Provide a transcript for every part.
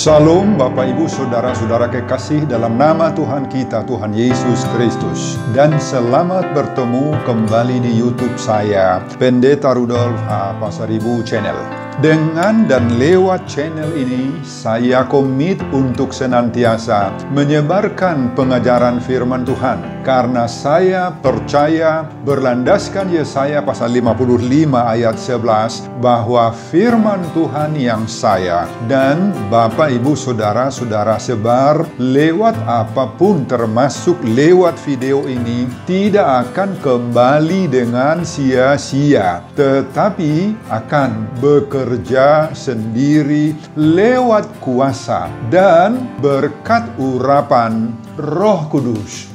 Salam Bapak Ibu Saudara-saudara kekasih dalam nama Tuhan kita, Tuhan Yesus Kristus. Dan selamat bertemu kembali di YouTube saya, Pendeta Rudolf H. Pasaribu Channel. Dengan dan lewat channel ini, saya komit untuk senantiasa menyebarkan pengajaran firman Tuhan. Karena saya percaya berlandaskan Yesaya pasal 55 ayat 11 bahwa firman Tuhan yang saya dan Bapak Ibu Saudara-saudara sebar lewat apapun termasuk lewat video ini tidak akan kembali dengan sia-sia, tetapi akan bekerja sendiri lewat kuasa dan berkat urapan Roh Kudus.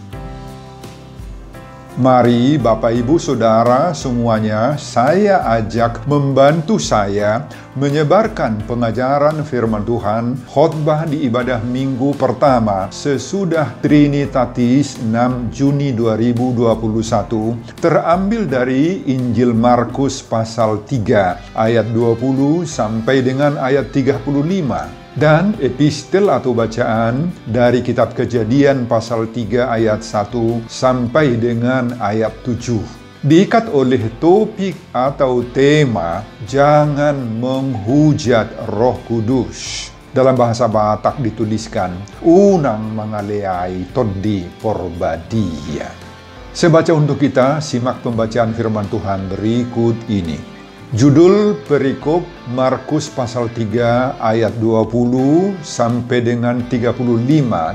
Mari Bapak Ibu Saudara semuanya, saya ajak membantu saya menyebarkan pengajaran firman Tuhan khotbah di ibadah minggu pertama sesudah Trinitatis 6 Juni 2021 terambil dari Injil Markus pasal 3 ayat 20 sampai dengan ayat 35. Dan epistel atau bacaan dari kitab Kejadian pasal 3 ayat 1 sampai dengan ayat 7. Diikat oleh topik atau tema jangan menghujat Roh Kudus. Dalam bahasa Batak dituliskan unang mangaleai todi porbadia. Saya baca untuk kita, simak pembacaan firman Tuhan berikut ini. Judul perikop Markus pasal 3 ayat 20 sampai dengan 35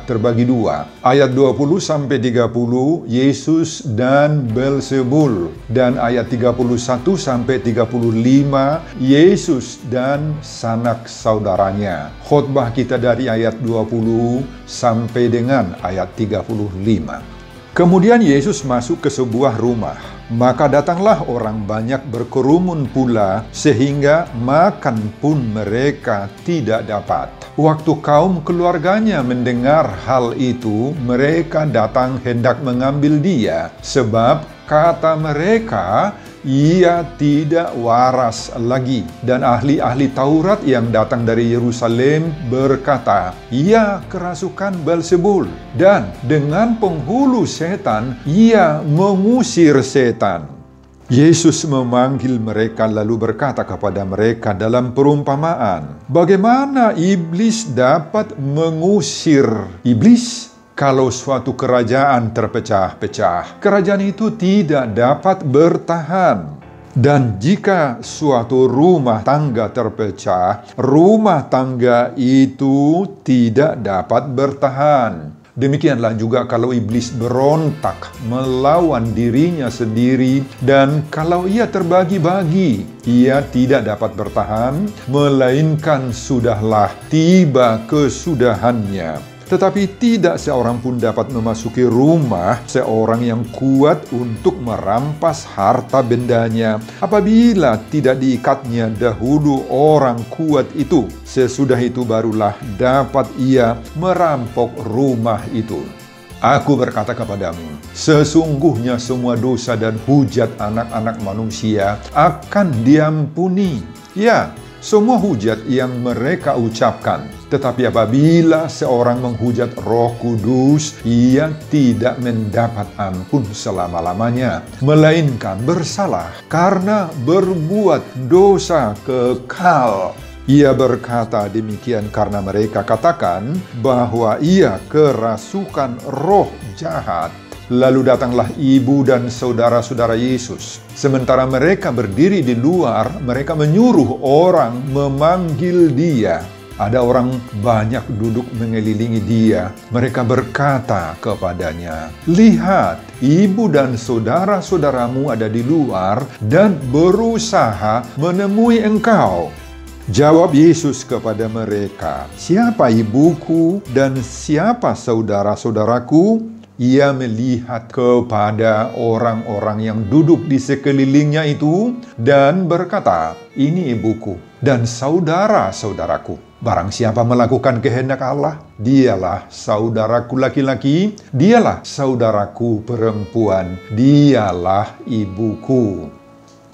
terbagi dua. Ayat 20 sampai 30 Yesus dan Belzebul, dan ayat 31 sampai 35 Yesus dan sanak saudaranya. Khotbah kita dari ayat 20 sampai dengan ayat 35. Kemudian Yesus masuk ke sebuah rumah. Maka datanglah orang banyak berkerumun pula, sehingga makan pun mereka tidak dapat. Waktu kaum keluarganya mendengar hal itu, mereka datang hendak mengambil dia, sebab kata mereka, ia tidak waras lagi. Dan ahli-ahli Taurat yang datang dari Yerusalem berkata, ia kerasukan Belzebul, dan dengan penghulu setan ia mengusir setan. Yesus memanggil mereka lalu berkata kepada mereka dalam perumpamaan, bagaimana iblis dapat mengusir iblis? Kalau suatu kerajaan terpecah-pecah, kerajaan itu tidak dapat bertahan. Dan jika suatu rumah tangga terpecah, rumah tangga itu tidak dapat bertahan. Demikianlah juga kalau iblis berontak melawan dirinya sendiri, dan kalau ia terbagi-bagi, ia tidak dapat bertahan, melainkan sudahlah tiba kesudahannya. Tetapi tidak seorang pun dapat memasuki rumah seorang yang kuat untuk merampas harta bendanya apabila tidak diikatnya dahulu orang kuat itu. Sesudah itu barulah dapat ia merampok rumah itu. Aku berkata kepadamu, sesungguhnya semua dosa dan hujat anak-anak manusia akan diampuni. Ya, semua hujat yang mereka ucapkan. Tetapi apabila seorang menghujat Roh Kudus, ia tidak mendapat ampun selama-lamanya, melainkan bersalah karena berbuat dosa kekal. Ia berkata demikian karena mereka katakan bahwa ia kerasukan roh jahat. Lalu datanglah ibu dan saudara-saudara Yesus. Sementara mereka berdiri di luar, mereka menyuruh orang memanggil dia. Ada orang banyak duduk mengelilingi dia. Mereka berkata kepadanya, lihat, ibu dan saudara-saudaramu ada di luar dan berusaha menemui engkau. Jawab Yesus kepada mereka, siapa ibuku dan siapa saudara-saudaraku? Ia melihat kepada orang-orang yang duduk di sekelilingnya itu dan berkata, ini ibuku dan saudara-saudaraku. Barang siapa melakukan kehendak Allah, dialah saudaraku laki-laki, dialah saudaraku perempuan, dialah ibuku.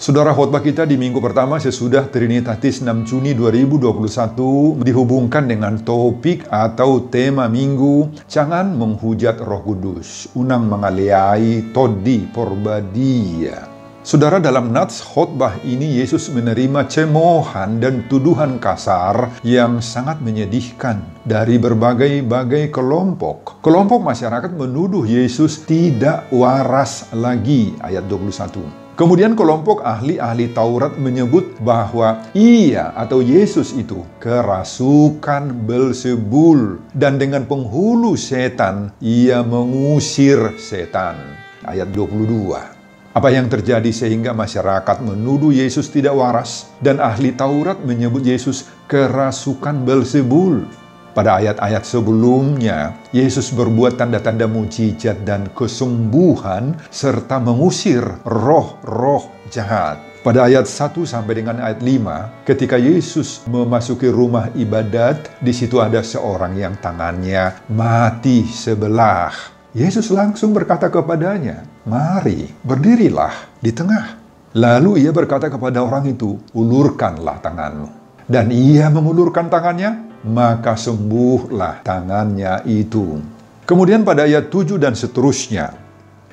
Saudara, khotbah kita di minggu pertama sesudah Trinitatis 6 Juni 2021 dihubungkan dengan topik atau tema minggu, jangan menghujat Roh Kudus, unang mengaliai todi porbadia. Saudara, dalam nats khotbah ini Yesus menerima cemoohan dan tuduhan kasar yang sangat menyedihkan dari berbagai-bagai kelompok. Kelompok masyarakat menuduh Yesus tidak waras lagi, ayat 21. Kemudian kelompok ahli-ahli Taurat menyebut bahwa ia atau Yesus itu kerasukan Beelzebul dan dengan penghulu setan ia mengusir setan. Ayat 22. Apa yang terjadi sehingga masyarakat menuduh Yesus tidak waras dan ahli Taurat menyebut Yesus kerasukan Beelzebul? Pada ayat-ayat sebelumnya, Yesus berbuat tanda-tanda mujizat dan kesembuhan serta mengusir roh-roh jahat. Pada ayat 1 sampai dengan ayat 5, ketika Yesus memasuki rumah ibadat, di situ ada seorang yang tangannya mati sebelah. Yesus langsung berkata kepadanya, "Mari, berdirilah di tengah." Lalu ia berkata kepada orang itu, "Ulurkanlah tanganmu." Dan ia mengulurkan tangannya, maka sembuhlah tangannya itu. Kemudian pada ayat 7 dan seterusnya,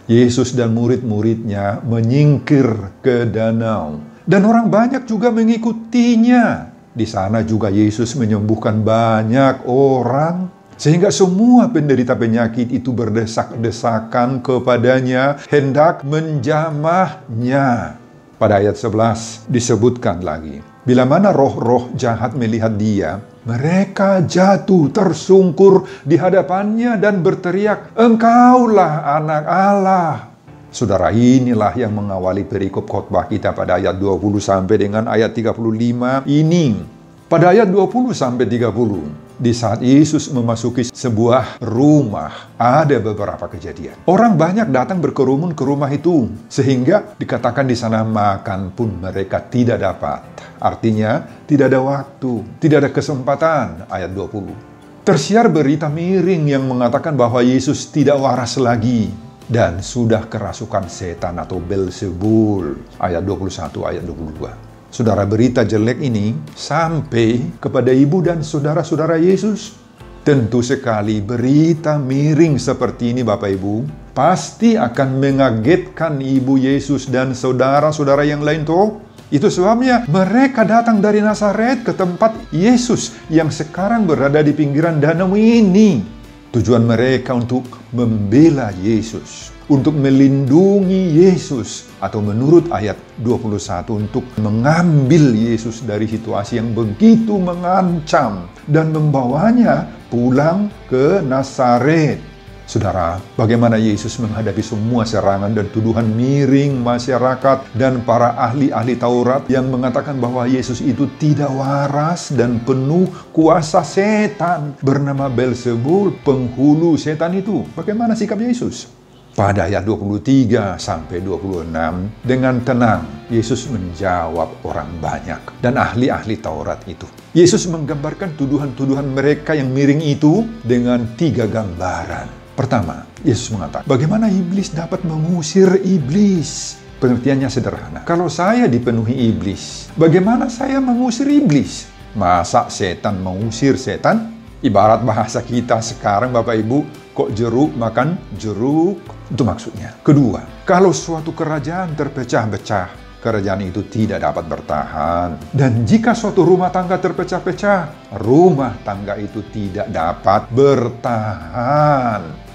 Yesus dan murid-muridnya menyingkir ke danau. Dan orang banyak juga mengikutinya. Di sana juga Yesus menyembuhkan banyak orang. Sehingga semua penderita penyakit itu berdesak-desakan kepadanya, hendak menjamahnya. Pada ayat 11 disebutkan lagi, bila mana roh-roh jahat melihat dia, mereka jatuh tersungkur di hadapannya dan berteriak, "Engkaulah anak Allah." Saudara, inilah yang mengawali perikop khotbah kita pada ayat 20 sampai dengan ayat 35 ini. Pada ayat 20 sampai 30, di saat Yesus memasuki sebuah rumah, ada beberapa kejadian. Orang banyak datang berkerumun ke rumah itu, sehingga dikatakan di sana makan pun mereka tidak dapat. Artinya, tidak ada waktu, tidak ada kesempatan, ayat 20. Tersiar berita miring yang mengatakan bahwa Yesus tidak waras lagi dan sudah kerasukan setan atau Beelzebul, ayat 21, ayat 22. Saudara, berita jelek ini sampai kepada ibu dan saudara-saudara Yesus. Tentu sekali berita miring seperti ini, Bapak Ibu, pasti akan mengagetkan ibu Yesus dan saudara-saudara yang lain toh. Itu sebabnya mereka datang dari Nazaret ke tempat Yesus yang sekarang berada di pinggiran danau ini. Tujuan mereka untuk membela Yesus, untuk melindungi Yesus, atau menurut ayat 21 untuk mengambil Yesus dari situasi yang begitu mengancam dan membawanya pulang ke Nazaret. Saudara, bagaimana Yesus menghadapi semua serangan dan tuduhan miring masyarakat dan para ahli-ahli Taurat yang mengatakan bahwa Yesus itu tidak waras dan penuh kuasa setan bernama Beelzebul, penghulu setan itu. Bagaimana sikap Yesus? Pada ayat 23 sampai 26, dengan tenang Yesus menjawab orang banyak dan ahli-ahli Taurat itu. Yesus menggambarkan tuduhan-tuduhan mereka yang miring itu dengan 3 gambaran. Pertama, Yesus mengatakan, bagaimana iblis dapat mengusir iblis? Pengertiannya sederhana. Kalau saya dipenuhi iblis, bagaimana saya mengusir iblis? Masa setan mengusir setan? Ibarat bahasa kita sekarang, Bapak Ibu, kok jeruk makan jeruk? Itu maksudnya. Kedua, kalau suatu kerajaan terpecah-pecah, kerajaan itu tidak dapat bertahan. Dan jika suatu rumah tangga terpecah-pecah, rumah tangga itu tidak dapat bertahan.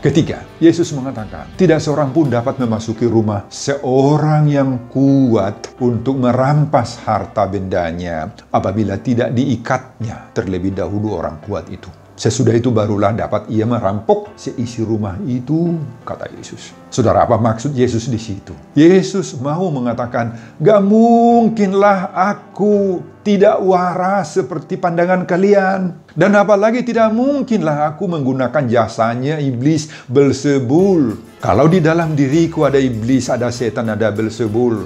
Ketiga, Yesus mengatakan, tidak seorang pun dapat memasuki rumah seorang yang kuat untuk merampas harta bendanya apabila tidak diikatnya terlebih dahulu orang kuat itu. Sesudah itu barulah dapat ia merampok seisi rumah itu, kata Yesus. Saudara, apa maksud Yesus di situ? Yesus mau mengatakan, gak mungkinlah aku tidak waras seperti pandangan kalian. Dan apalagi tidak mungkinlah aku menggunakan jasanya iblis Beelzebul. Kalau di dalam diriku ada iblis, ada setan, ada Beelzebul.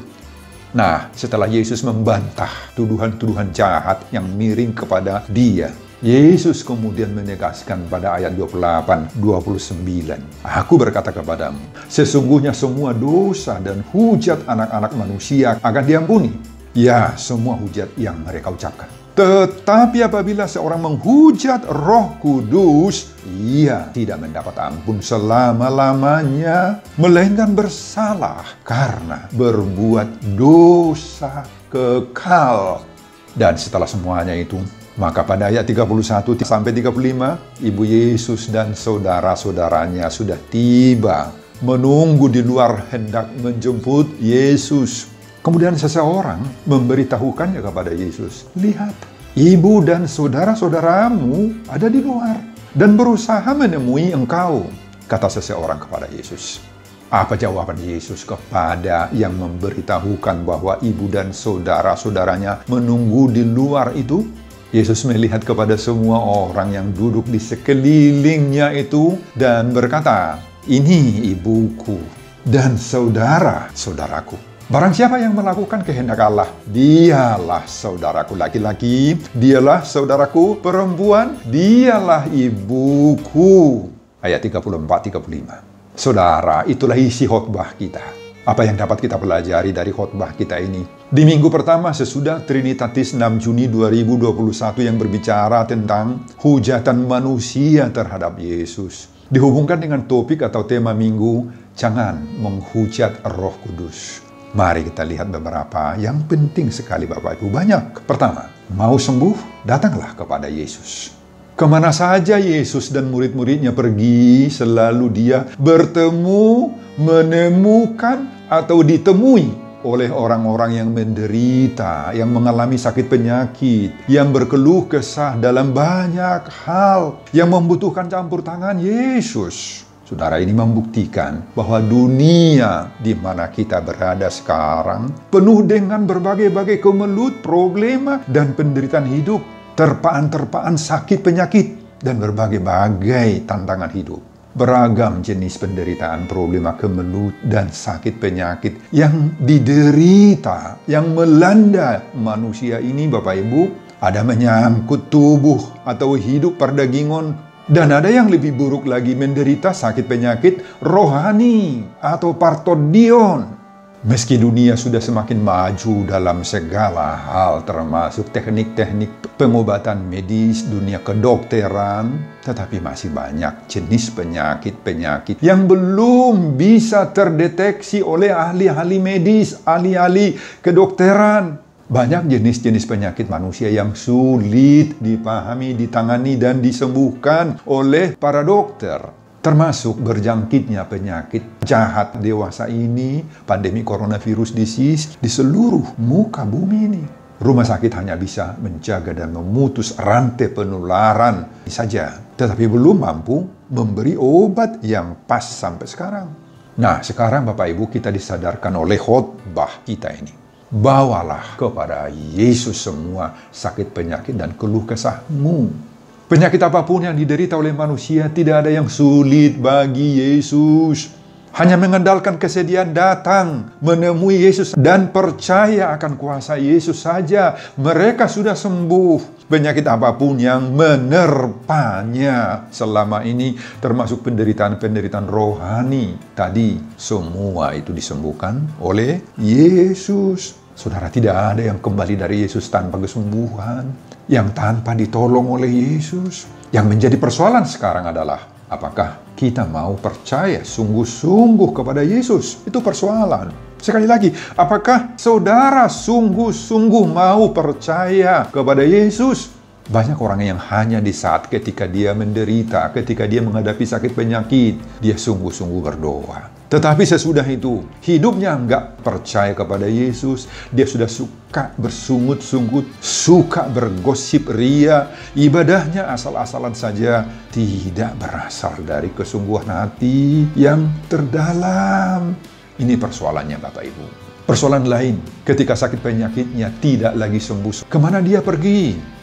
Nah, setelah Yesus membantah tuduhan-tuduhan jahat yang miring kepada dia, Yesus kemudian menegaskan pada ayat 28, 29. Aku berkata kepadamu, sesungguhnya semua dosa dan hujat anak-anak manusia akan diampuni. Ya, semua hujat yang mereka ucapkan. Tetapi apabila seorang menghujat Roh Kudus, ia tidak mendapat ampun selama-lamanya, melainkan bersalah karena berbuat dosa kekal. Dan setelah semuanya itu, maka pada ayat 31 sampai 35, Ibu Yesus dan saudara-saudaranya sudah tiba, menunggu di luar hendak menjemput Yesus. Kemudian seseorang memberitahukannya kepada Yesus, lihat, ibu dan saudara-saudaramu ada di luar dan berusaha menemui engkau, kata seseorang kepada Yesus. Apa jawaban Yesus kepada yang memberitahukan bahwa ibu dan saudara-saudaranya menunggu di luar itu? Yesus melihat kepada semua orang yang duduk di sekelilingnya itu dan berkata, ini ibuku dan saudara-saudaraku. Barang siapa yang melakukan kehendak Allah, dialah saudaraku laki-laki, dialah saudaraku perempuan, dialah ibuku. Ayat 34-35. Saudara, itulah isi khotbah kita. Apa yang dapat kita pelajari dari khotbah kita ini? Di minggu pertama sesudah Trinitatis 6 Juni 2021 yang berbicara tentang hujatan manusia terhadap Yesus, dihubungkan dengan topik atau tema minggu, jangan menghujat Roh Kudus. Mari kita lihat beberapa yang penting sekali Bapak Ibu. Banyak. Pertama, mau sembuh, datanglah kepada Yesus. Kemana saja Yesus dan murid-muridnya pergi, selalu dia bertemu, menemukan, atau ditemui oleh orang-orang yang menderita, yang mengalami sakit penyakit, yang berkeluh kesah dalam banyak hal, yang membutuhkan campur tangan Yesus. Saudara, ini membuktikan bahwa dunia di mana kita berada sekarang penuh dengan berbagai-bagai kemelut, problema, dan penderitaan hidup. Terpaan-terpaan sakit penyakit dan berbagai-bagai tantangan hidup. Beragam jenis penderitaan, problema, kemelut, dan sakit penyakit yang diderita, yang melanda manusia ini Bapak Ibu, ada menyangkut tubuh atau hidup perdagingan, dan ada yang lebih buruk lagi menderita sakit penyakit rohani atau partodion. Meski dunia sudah semakin maju dalam segala hal, termasuk teknik-teknik pengobatan medis, dunia kedokteran, tetapi masih banyak jenis penyakit-penyakit yang belum bisa terdeteksi oleh ahli-ahli medis, ahli-ahli kedokteran. Banyak jenis-jenis penyakit manusia yang sulit dipahami, ditangani, dan disembuhkan oleh para dokter. Termasuk berjangkitnya penyakit jahat dewasa ini, pandemi coronavirus disease di seluruh muka bumi ini. Rumah sakit hanya bisa menjaga dan memutus rantai penularan saja, tetapi belum mampu memberi obat yang pas sampai sekarang. Nah, sekarang Bapak Ibu kita disadarkan oleh khotbah kita ini. Bawalah kepada Yesus semua sakit penyakit dan keluh kesahmu. Penyakit apapun yang diderita oleh manusia tidak ada yang sulit bagi Yesus. Hanya mengandalkan kesediaan datang, menemui Yesus dan percaya akan kuasa Yesus saja. Mereka sudah sembuh. Penyakit apapun yang menerpanya selama ini, termasuk penderitaan-penderitaan rohani. Tadi semua itu disembuhkan oleh Yesus. Saudara, tidak ada yang kembali dari Yesus tanpa kesembuhan, yang tanpa ditolong oleh Yesus. Yang menjadi persoalan sekarang adalah, apakah kita mau percaya sungguh-sungguh kepada Yesus? Itu persoalan. Sekali lagi, apakah saudara sungguh-sungguh mau percaya kepada Yesus? Banyak orang yang hanya di saat ketika dia menderita, ketika dia menghadapi sakit penyakit, dia sungguh-sungguh berdoa. Tetapi sesudah itu, hidupnya enggak percaya kepada Yesus. Dia sudah suka bersungut-sungut, suka bergosip ria. Ibadahnya asal-asalan saja, tidak berasal dari kesungguhan hati yang terdalam. Ini persoalannya Bapak Ibu. Persoalan lain, ketika sakit penyakitnya tidak lagi sembuh, kemana dia pergi?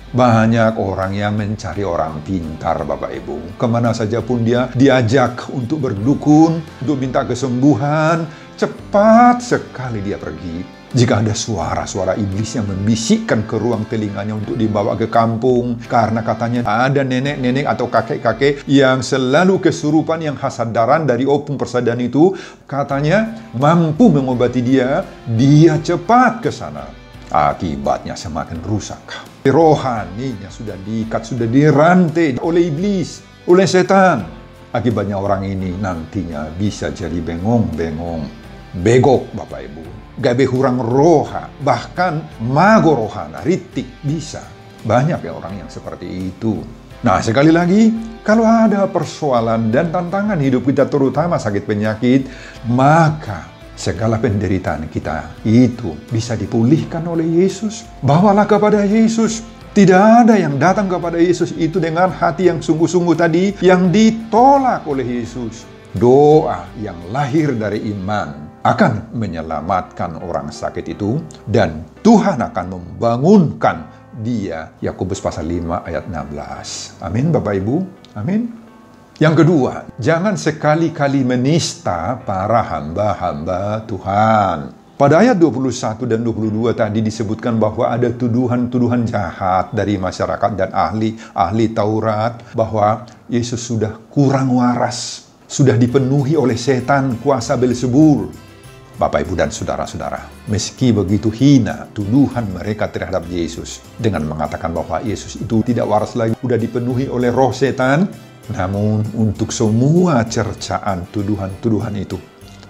Banyak orang yang mencari orang pintar Bapak Ibu. Kemana saja pun dia diajak untuk berdukun, untuk minta kesembuhan, cepat sekali dia pergi. Jika ada suara-suara iblis yang membisikkan ke ruang telinganya untuk dibawa ke kampung, karena katanya ada nenek-nenek atau kakek-kakek yang selalu kesurupan yang hasadaran dari opung persadiaan itu, katanya mampu mengobati dia cepat ke sana. Akibatnya semakin rusak. Rohaninya sudah diikat, sudah dirantai oleh iblis, oleh setan. Akibatnya orang ini nantinya bisa jadi bengong-bengong, begok Bapak Ibu. Gabe hurang roha, bahkan mago rohana, ritik, bisa. Banyak ya orang yang seperti itu. Nah, sekali lagi, kalau ada persoalan dan tantangan hidup kita, terutama sakit penyakit, maka segala penderitaan kita itu bisa dipulihkan oleh Yesus. Bawalah kepada Yesus. Tidak ada yang datang kepada Yesus itu dengan hati yang sungguh-sungguh tadi, yang ditolak oleh Yesus. Doa yang lahir dari iman akan menyelamatkan orang sakit itu, dan Tuhan akan membangunkan dia. Yakobus pasal 5 ayat 16. Amin Bapak Ibu. Amin. Yang kedua, jangan sekali-kali menista para hamba-hamba Tuhan. Pada ayat 21 dan 22 tadi disebutkan bahwa ada tuduhan-tuduhan jahat dari masyarakat dan ahli Taurat, bahwa Yesus sudah kurang waras, sudah dipenuhi oleh setan kuasa Beelzebul. Bapak, Ibu, dan saudara-saudara, meski begitu hina tuduhan mereka terhadap Yesus dengan mengatakan bahwa Yesus itu tidak waras lagi, sudah dipenuhi oleh roh setan, namun untuk semua cercaan tuduhan-tuduhan itu,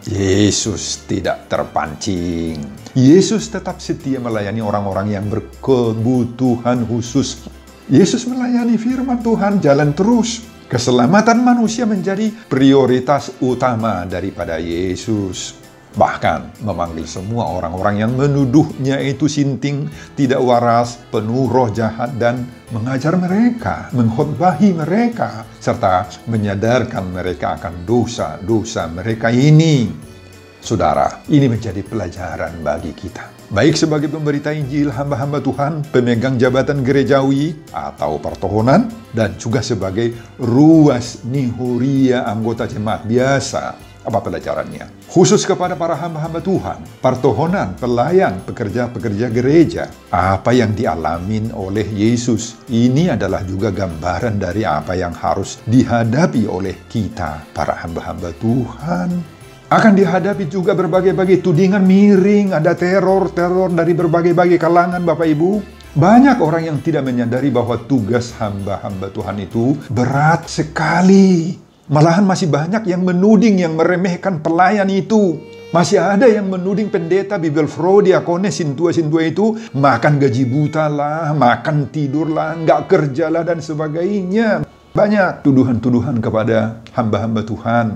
Yesus tidak terpancing. Yesus tetap setia melayani orang-orang yang berkebutuhan khusus. Yesus melayani firman Tuhan jalan terus. Keselamatan manusia menjadi prioritas utama daripada Yesus. Bahkan memanggil semua orang-orang yang menuduhnya itu sinting, tidak waras, penuh roh jahat, dan mengajar mereka, mengkhotbahi mereka, serta menyadarkan mereka akan dosa-dosa mereka ini. Saudara, ini menjadi pelajaran bagi kita. Baik sebagai pemberita Injil, hamba-hamba Tuhan, pemegang jabatan gerejawi atau pertohonan, dan juga sebagai ruas nihuria anggota jemaat biasa. Apa pelajarannya? Khusus kepada para hamba-hamba Tuhan, pertohonan, pelayan, pekerja-pekerja gereja. Apa yang dialamin oleh Yesus, ini adalah juga gambaran dari apa yang harus dihadapi oleh kita, para hamba-hamba Tuhan. Akan dihadapi juga berbagai-bagai tudingan miring, ada teror dari berbagai-bagai kalangan, Bapak Ibu. Banyak orang yang tidak menyadari bahwa tugas hamba-hamba Tuhan itu berat sekali. Malahan masih banyak yang menuding, yang meremehkan pelayan itu. Masih ada yang menuding pendeta, bibelfro, diakones, sintua-sintua itu makan gaji buta lah, makan tidur lah, nggak kerja lah, dan sebagainya. Banyak tuduhan-tuduhan kepada hamba-hamba Tuhan.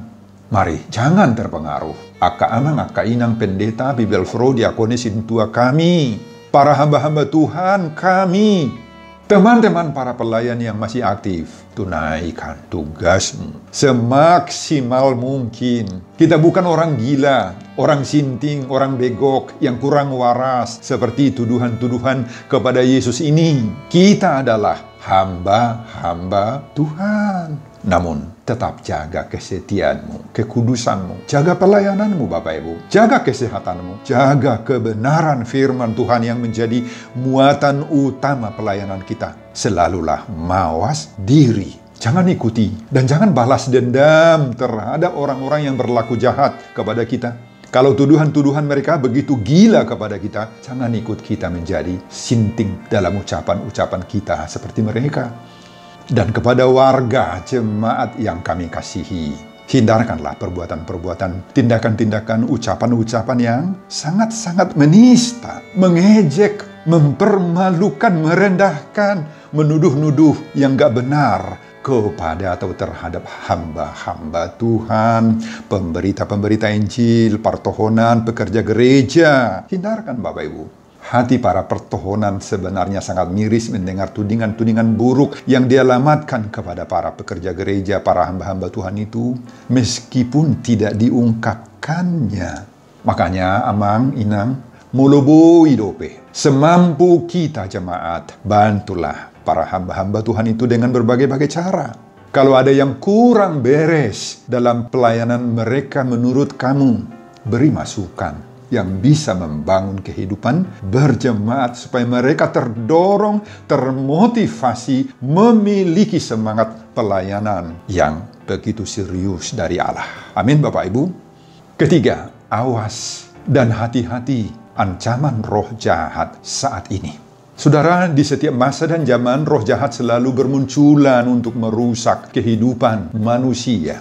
Mari, jangan terpengaruh. Aka-amang, aka-inang pendeta, bibelfro, diakones, sintua kami, para hamba-hamba Tuhan kami, teman-teman para pelayan yang masih aktif, tunaikan tugasmu semaksimal mungkin. Kita bukan orang gila, orang sinting, orang begok yang kurang waras seperti tuduhan-tuduhan kepada Yesus ini. Kita adalah hamba-hamba Tuhan. Namun, tetap jaga kesetiaanmu, kekudusanmu, jaga pelayananmu Bapak Ibu, jaga kesehatanmu, jaga kebenaran firman Tuhan yang menjadi muatan utama pelayanan kita. Selalulah mawas diri, jangan ikuti, dan jangan balas dendam terhadap orang-orang yang berlaku jahat kepada kita. Kalau tuduhan-tuduhan mereka begitu gila kepada kita, jangan ikut kita menjadi sinting dalam ucapan-ucapan kita seperti mereka. Dan kepada warga jemaat yang kami kasihi, hindarkanlah perbuatan-perbuatan, tindakan-tindakan, ucapan-ucapan yang sangat-sangat menista, mengejek, mempermalukan, merendahkan, menuduh-nuduh yang gak benar kepada atau terhadap hamba-hamba Tuhan, pemberita-pemberita Injil, pertohonan, pekerja gereja. Hindarkan Bapak Ibu. Hati para pertohonan sebenarnya sangat miris mendengar tudingan-tudingan buruk yang dialamatkan kepada para pekerja gereja, para hamba-hamba Tuhan itu, meskipun tidak diungkapkannya. Makanya, amang, inang, mulubu hidope, semampu kita jemaat, bantulah para hamba-hamba Tuhan itu dengan berbagai-bagai cara. Kalau ada yang kurang beres dalam pelayanan mereka menurut kamu, beri masukan. yang bisa membangun kehidupan berjemaat supaya mereka terdorong, termotivasi, memiliki semangat pelayanan yang begitu serius dari Allah. Amin, Bapak Ibu. Ketiga, awas dan hati-hati ancaman roh jahat saat ini. Saudara, di setiap masa dan zaman roh jahat selalu bermunculan untuk merusak kehidupan manusia.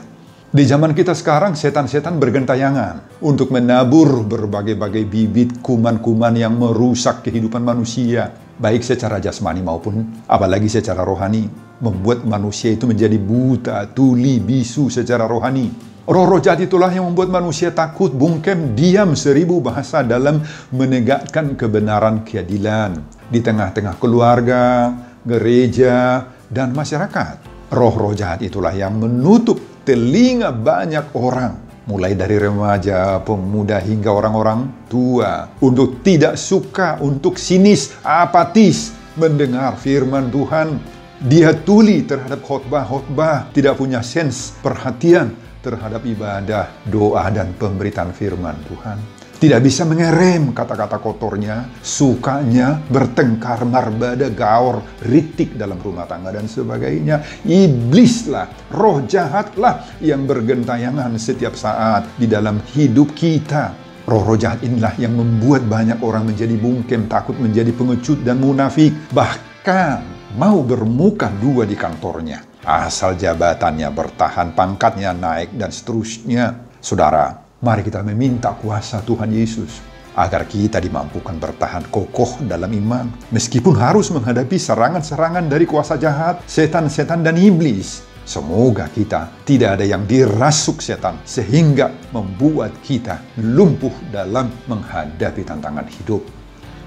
Di zaman kita sekarang, setan-setan bergentayangan untuk menabur berbagai-bagai bibit kuman-kuman yang merusak kehidupan manusia, baik secara jasmani maupun apalagi secara rohani, membuat manusia itu menjadi buta, tuli, bisu secara rohani. Roh-roh jahat itulah yang membuat manusia takut, bungkem, diam 1000 bahasa dalam menegakkan kebenaran keadilan di tengah-tengah keluarga, gereja, dan masyarakat. Roh-roh jahat itulah yang menutup telinga banyak orang, mulai dari remaja, pemuda, hingga orang-orang tua, untuk tidak suka, untuk sinis, apatis mendengar firman Tuhan. Dia tuli terhadap khotbah-khotbah, tidak punya sens perhatian terhadap ibadah, doa, dan pemberitaan firman Tuhan. Tidak bisa mengerem kata-kata kotornya, sukanya bertengkar, marbada, gaor, ritik dalam rumah tangga, dan sebagainya. Iblislah, roh jahatlah yang bergentayangan setiap saat di dalam hidup kita. Roh-roh jahat inilah yang membuat banyak orang menjadi bungkem, takut, menjadi pengecut dan munafik, bahkan mau bermuka dua di kantornya. Asal jabatannya bertahan, pangkatnya naik, dan seterusnya. Saudara, mari kita meminta kuasa Tuhan Yesus agar kita dimampukan bertahan kokoh dalam iman, meskipun harus menghadapi serangan-serangan dari kuasa jahat, setan-setan, dan iblis. Semoga kita tidak ada yang dirasuk setan sehingga membuat kita lumpuh dalam menghadapi tantangan hidup.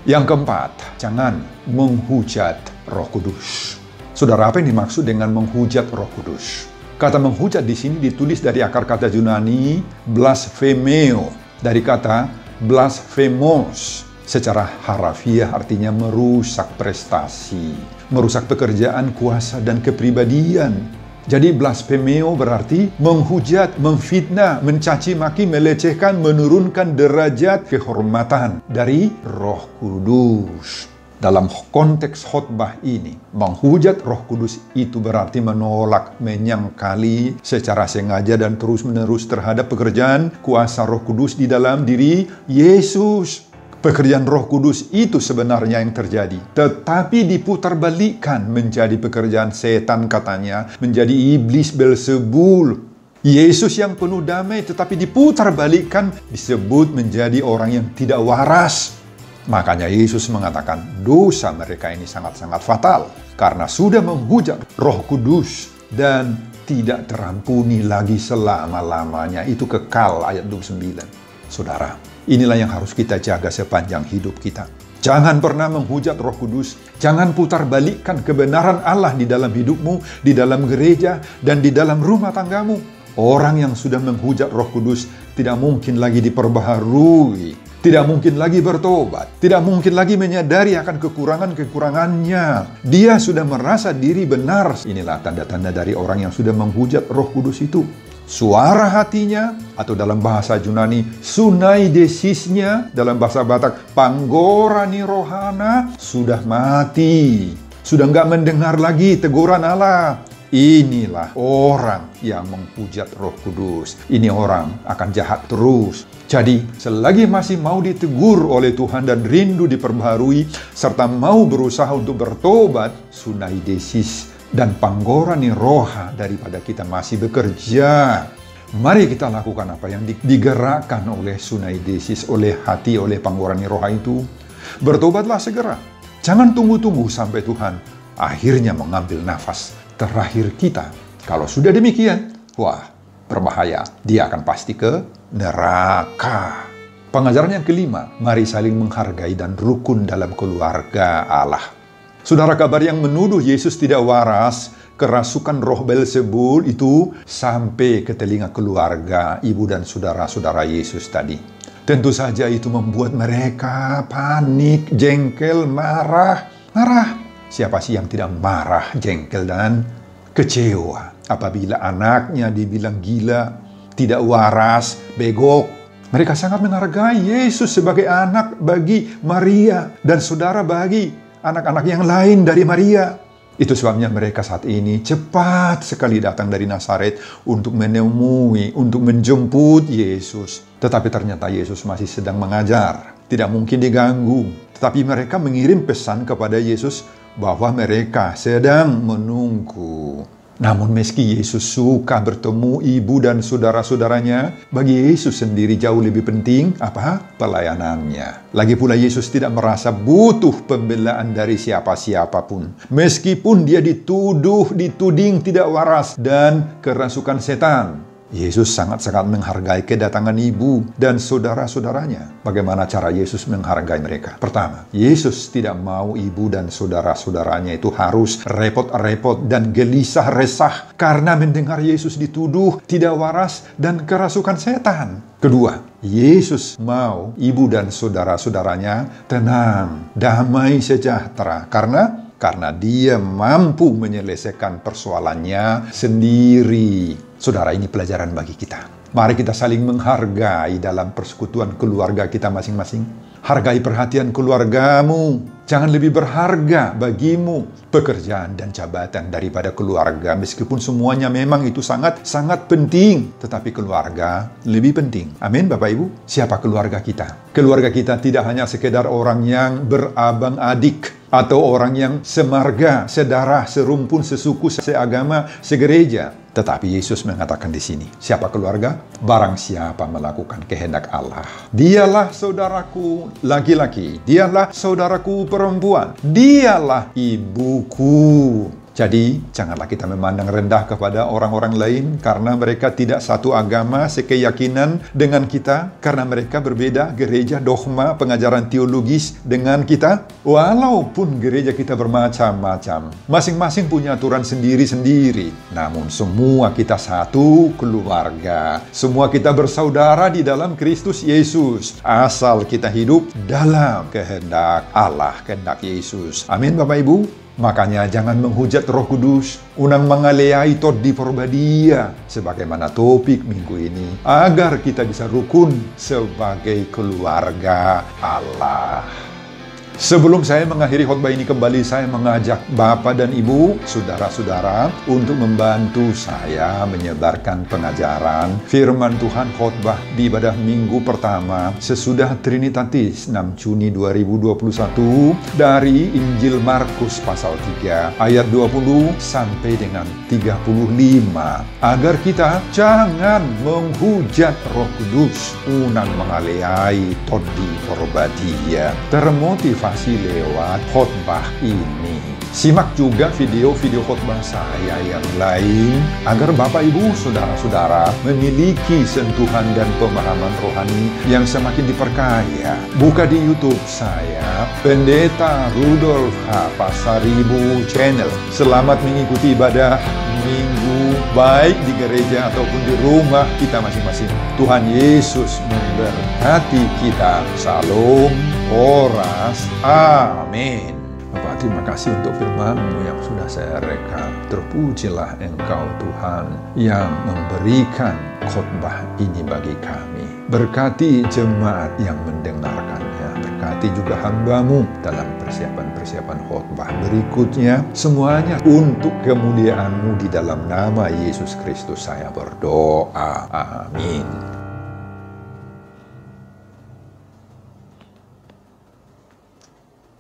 Yang keempat, jangan menghujat Roh Kudus. Saudara, apa yang dimaksud dengan menghujat Roh Kudus? Kata menghujat di sini ditulis dari akar kata Yunani blasphemeo, dari kata blasphemos. Secara harafiah artinya merusak prestasi, merusak pekerjaan, kuasa, dan kepribadian. Jadi blasphemeo berarti menghujat, memfitnah, mencaci maki, melecehkan, menurunkan derajat kehormatan dari Roh Kudus. Dalam konteks khotbah ini, menghujat Roh Kudus itu berarti menolak, menyangkali secara sengaja dan terus-menerus terhadap pekerjaan kuasa Roh Kudus di dalam diri Yesus. Pekerjaan Roh Kudus itu sebenarnya yang terjadi, tetapi diputarbalikkan menjadi pekerjaan setan katanya, menjadi iblis Beelzebul. Yesus yang penuh damai tetapi diputarbalikkan disebut menjadi orang yang tidak waras. Makanya Yesus mengatakan dosa mereka ini sangat-sangat fatal karena sudah menghujat Roh Kudus dan tidak terampuni lagi selama-lamanya. Itu kekal, ayat 29. Saudara, inilah yang harus kita jaga sepanjang hidup kita. Jangan pernah menghujat Roh Kudus. Jangan putar balikkan kebenaran Allah di dalam hidupmu, di dalam gereja, dan di dalam rumah tanggamu. Orang yang sudah menghujat Roh Kudus tidak mungkin lagi diperbaharui. Tidak mungkin lagi bertobat. Tidak mungkin lagi menyadari akan kekurangan-kekurangannya. Dia sudah merasa diri benar. Inilah tanda-tanda dari orang yang sudah menghujat Roh Kudus itu. Suara hatinya, atau dalam bahasa Yunani, sunaidesisnya, dalam bahasa Batak, panggorani rohana, sudah mati. Sudah nggak mendengar lagi teguran Allah. Inilah orang yang menghujat Roh Kudus. Ini orang akan jahat terus. Jadi, selagi masih mau ditegur oleh Tuhan dan rindu diperbaharui, serta mau berusaha untuk bertobat, sunaidesis dan panggorani roha daripada kita masih bekerja. Mari kita lakukan apa yang digerakkan oleh sunaidesis, oleh hati, oleh panggorani roha itu. Bertobatlah segera. Jangan tunggu-tunggu sampai Tuhan akhirnya mengambil nafas terakhir kita. Kalau sudah demikian, wah, berbahaya. Dia akan pasti ke neraka. Pengajaran yang kelima, mari saling menghargai dan rukun dalam keluarga Allah. Saudara, kabar yang menuduh Yesus tidak waras, kerasukan roh Beelzebul itu sampai ke telinga keluarga, ibu dan saudara-saudara Yesus tadi. Tentu saja itu membuat mereka panik, jengkel, marah. Siapa sih yang tidak marah, jengkel, dan kecewa apabila anaknya dibilang gila, tidak waras, begok, Mereka sangat menghargai Yesus sebagai anak bagi Maria dan saudara bagi anak-anak yang lain dari Maria. Itu sebabnya mereka saat ini cepat sekali datang dari Nazaret untuk menemui, untuk menjemput Yesus. Tetapi ternyata Yesus masih sedang mengajar. Tidak mungkin diganggu. Tetapi mereka mengirim pesan kepada Yesus bahwa mereka sedang menunggu. Namun meski Yesus suka bertemu ibu dan saudara-saudaranya, bagi Yesus sendiri jauh lebih penting pelayanannya. Lagi pula Yesus tidak merasa butuh pembelaan dari siapa-siapapun. Meskipun dia dituding tidak waras dan kerasukan setan. Yesus sangat-sangat menghargai kedatangan ibu dan saudara-saudaranya. Bagaimana cara Yesus menghargai mereka? Pertama, Yesus tidak mau ibu dan saudara-saudaranya itu harus repot-repot dan gelisah resah karena mendengar Yesus dituduh tidak waras dan kerasukan setan. Kedua, Yesus mau ibu dan saudara-saudaranya tenang, damai, sejahtera. Karena dia mampu menyelesaikan persoalannya sendiri. Saudara, ini pelajaran bagi kita. Mari kita saling menghargai dalam persekutuan keluarga kita masing-masing. Hargai perhatian keluargamu. Jangan lebih berharga bagimu pekerjaan dan jabatan daripada keluarga. Meskipun semuanya memang itu sangat penting. Tetapi keluarga lebih penting. Amin, Bapak Ibu. Siapa keluarga kita? Keluarga kita tidak hanya sekedar orang yang berabang adik. Atau orang yang semarga, sedarah, serumpun, sesuku, seagama, segereja. Tetapi Yesus mengatakan di sini, siapa keluarga? Barang siapa melakukan kehendak Allah. Dialah saudaraku laki-laki, dialah saudaraku perempuan, dialah ibuku. Jadi, janganlah kita memandang rendah kepada orang-orang lain karena mereka tidak satu agama, sekeyakinan dengan kita, karena mereka berbeda gereja, dogma, pengajaran teologis dengan kita. Walaupun gereja kita bermacam-macam, masing-masing punya aturan sendiri-sendiri. Namun semua kita satu keluarga. Semua kita bersaudara di dalam Kristus Yesus. Asal kita hidup dalam kehendak Allah, kehendak Yesus. Amin, Bapak Ibu. Makanya jangan menghujat Roh Kudus, unang mangaleai tot di porbadia, sebagaimana topik minggu ini, agar kita bisa rukun sebagai keluarga Allah. Sebelum saya mengakhiri khotbah ini kembali, saya mengajak Bapak dan Ibu, saudara-saudara, untuk membantu saya menyebarkan pengajaran firman Tuhan khotbah di ibadah minggu pertama sesudah Trinitatis 6 Juni 2021 dari Injil Markus pasal 3 ayat 20 sampai dengan 35, agar kita jangan menghujat Roh Kudus, unang mengaleai todi porbadia, termotivasi lewat khotbah ini. Simak juga video-video khotbah saya yang lain agar Bapak Ibu Saudara-saudara memiliki sentuhan dan pemahaman rohani yang semakin diperkaya. Buka di YouTube saya, Pendeta Rudolf H. Pasaribu Channel. Selamat mengikuti ibadah minggu baik di gereja ataupun di rumah kita masing-masing. Tuhan Yesus memberkati kita. Salam, oras, amin. Bapak, terima kasih untuk firman-Mu yang sudah saya rekam. Terpujilah Engkau Tuhan yang memberikan khotbah ini bagi kami. Berkati jemaat yang mendengarkannya. Berkati juga hamba-Mu dalam persiapan-persiapan khotbah berikutnya. Semuanya untuk kemuliaan-Mu di dalam nama Yesus Kristus saya berdoa. Amin.